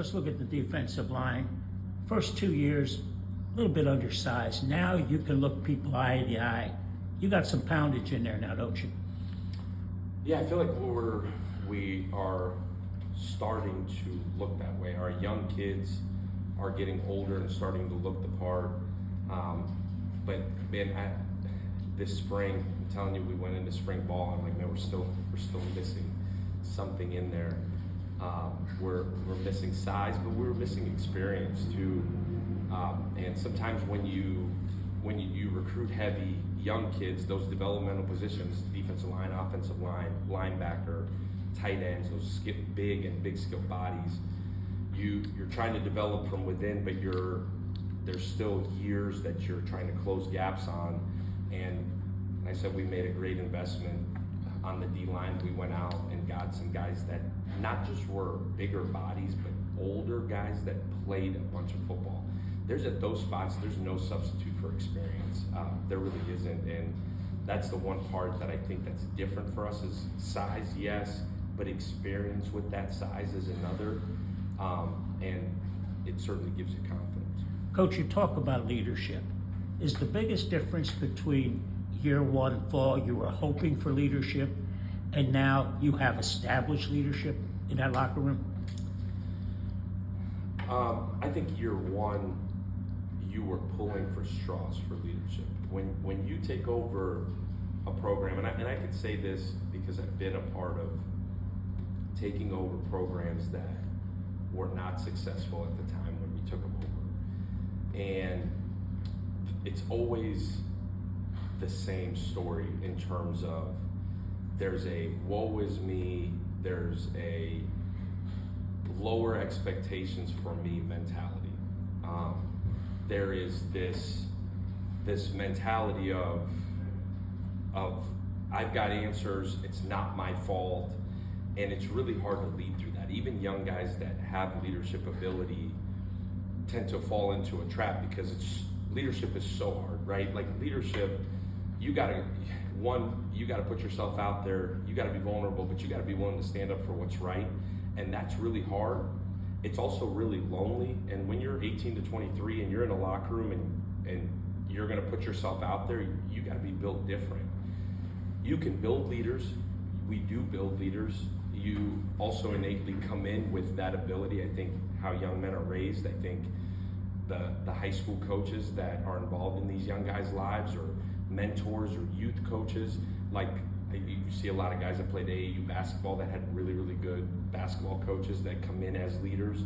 Let's look at the defensive line. First 2 years, a little bit undersized. Now you can look people eye to eye. You got some poundage in there now, don't you? Yeah, I feel like we are starting to look that way. Our young kids are getting older and starting to look the part. But man, this spring, I'm telling you, we went into spring ball and like, man, we're still missing something in there. We're missing size, but we're missing experience too. And sometimes when you recruit heavy young kids, those developmental positions, defensive line, offensive line, linebacker, tight ends, those big skilled bodies, you're trying to develop from within, but there's still years that you're trying to close gaps on. And like I said, we made a great investment on the D-line. We went out and got some guys that not just were bigger bodies, but older guys that played a bunch of football. At those spots, there's no substitute for experience. There really isn't, and that's the one part that I think that's different for us is size, yes, but experience with that size is another, and it certainly gives you confidence. Coach, you talk about leadership. Is the biggest difference between year one fall, you were hoping for leadership, and now you have established leadership in that locker room? I think year one, you were pulling for straws for leadership. When you take over a program, and I could say this because I've been a part of taking over programs that were not successful at the time when we took them over. And it's always the same story in terms of there's a woe is me, there's a lower expectations for me mentality. There is this mentality of I've got answers, it's not my fault, and it's really hard to lead through that. Even young guys that have leadership ability tend to fall into a trap because leadership is so hard, right? Like leadership, you gotta put yourself out there, you gotta be vulnerable, but you gotta be willing to stand up for what's right, and that's really hard. It's also really lonely, and when you're 18 to 23 and you're in a locker room and you're gonna put yourself out there, you gotta be built different. You can build leaders, we do build leaders. You also innately come in with that ability. I think how young men are raised, I think the high school coaches that are involved in these young guys' lives or mentors or youth coaches, like you see a lot of guys that played AAU basketball that had really, really good basketball coaches that come in as leaders.